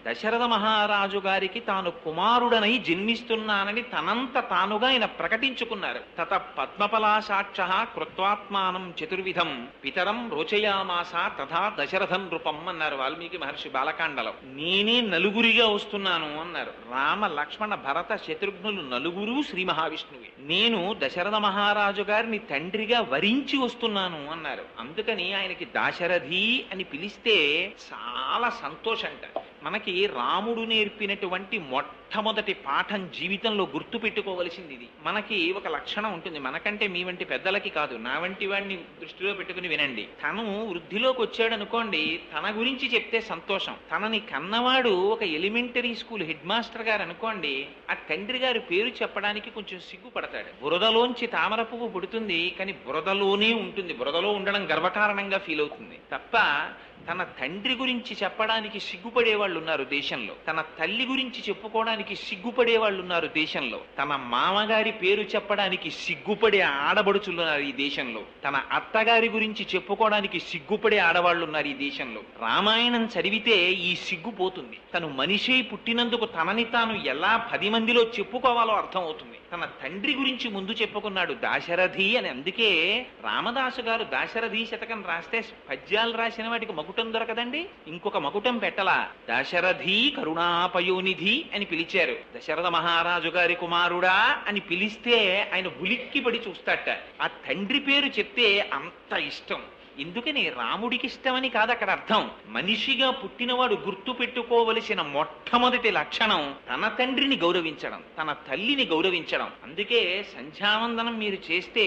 దశరథ మహారాజు గారికి తాను కుమారుడనై జన్మిస్తున్నానని తనంత తానుగా ఆయన ప్రకటించుకున్నారు. తత పద్మపలాసాక్ష కృత్వాత్మానం చతుర్విధం పితరం రోచయామాస తథా దశరథం నృపం అన్నారు వాల్మీకి మహర్షి బాలకాండలో. నేనే నలుగురిగా వస్తున్నాను అన్నారు. రామ లక్ష్మణ భరత శత్రుఘ్నులు నలుగురు శ్రీ మహావిష్ణువే. నేను దశరథ మహారాజు గారిని తండ్రిగా వరించి వస్తున్నాను అన్నారు. అందుకని ఆయనకి దాశరథి అని పిలిస్తే చాలా సంతోషంట. మనకి రాముడు నేర్పినటువంటి మొట్టమొదటి పాఠం జీవితంలో గుర్తు పెట్టుకోవలసింది ఇది. మనకి ఒక లక్షణం ఉంటుంది, మనకంటే మీ వంటి పెద్దలకి కాదు, నా వంటి వాడిని దృష్టిలో పెట్టుకుని వినండి. తను వృద్ధిలోకి వచ్చాడు అనుకోండి, తన గురించి చెప్తే సంతోషం. తనని కన్నవాడు ఒక ఎలిమెంటరీ స్కూల్ హెడ్ మాస్టర్ గారు అనుకోండి, ఆ తండ్రి గారి పేరు చెప్పడానికి కొంచెం సిగ్గుపడతాడు. బురదలోంచి తామర పువ్వు పుడుతుంది, కానీ బురదలోనే ఉంటుంది. బురదలో ఉండడం గర్వకారణంగా ఫీల్ అవుతుంది తప్ప తన తండ్రి గురించి చెప్పడానికి సిగ్గుపడే వాళ్ళు ఉన్నారు దేశంలో. తన తల్లి గురించి చెప్పుకోవడానికి సిగ్గుపడే వాళ్ళు ఉన్నారు దేశంలో. తన మామగారి పేరు చెప్పడానికి సిగ్గుపడే ఆడబడుచులున్నారు ఈ దేశంలో. తన అత్తగారి గురించి చెప్పుకోవడానికి సిగ్గుపడే ఆడవాళ్ళు ఉన్నారు ఈ దేశంలో. రామాయణం చదివితే ఈ సిగ్గు పోతుంది. తను మనిషి పుట్టినందుకు తనని తాను ఎలా 10 మందిలో చెప్పుకోవాలో అర్థం అవుతుంది. తన తండ్రి గురించి ముందు చెప్పుకున్నాడు దాశరథి అని. అందుకే రామదాసు గారు దాశరథి శతకం రాస్తే పద్యాలు రాసిన వాటికి మకుటం దొరకదండి, ఇంకొక మకుటం పెట్టలా. దాశరథి కరుణాపయోనిధి అని పిలిచారు. దశరథ మహారాజు గారి కుమారుడా అని పిలిస్తే ఆయన ఉలిక్కి పడి చూస్తాట. ఆ తండ్రి పేరు చెప్తే అంత ఇష్టం. ఎందుకని రాముడికి ఇష్టమని కాదు అక్కడ అర్థం. మనిషిగా పుట్టినవాడు గుర్తు పెట్టుకోవలసిన మొట్టమొదటి లక్షణం తన తండ్రిని గౌరవించడం, తన తల్లిని గౌరవించడం. అందుకే సంధ్యావందనం మీరు చేస్తే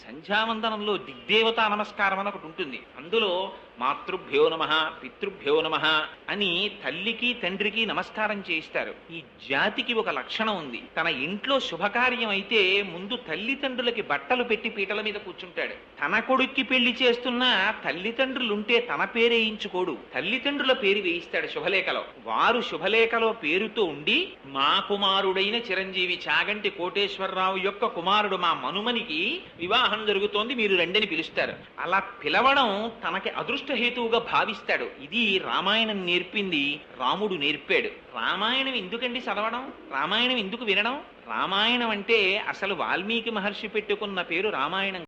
సంధ్యావందనంలో దిగ్దేవతా నమస్కారం అని ఒకటి ఉంటుంది. అందులో మాతృభ్యో నమః పితృభ్యో నమః అని తల్లికి తండ్రికి నమస్కారం చేయిస్తారు. ఈ జాతికి ఒక లక్షణం ఉంది. తన ఇంట్లో శుభకార్యం అయితే ముందు తల్లిదండ్రులకి బట్టలు పెట్టి పీటల మీద కూర్చుంటాడు. తన కొడుక్కి పెళ్లి చేస్తున్నా తల్లిదండ్రులుంటే తన పేరేయించుకోడు, తల్లిదండ్రుల పేరు వేయిస్తాడు శుభలేఖలో. వారు శుభలేఖలో పేరుతో ఉండి మా కుమారుడైన చిరంజీవి చాగంటి కోటేశ్వరరావు యొక్క కుమారుడు మా మనుమనికి వివాహం జరుగుతోంది, మీరు రెండని పిలుస్తారు. అలా పిలవడం తనకి అదృష్టహేతువుగా భావిస్తాడు. ఇది రామాయణం నేర్పింది, రాముడు నేర్పాడు. రామాయణం ఎందుకండి చదవడం, రామాయణం ఎందుకు వినడం? రామాయణం అంటే అసలు వాల్మీకి మహర్షి పెట్టుకున్న పేరు రామాయణం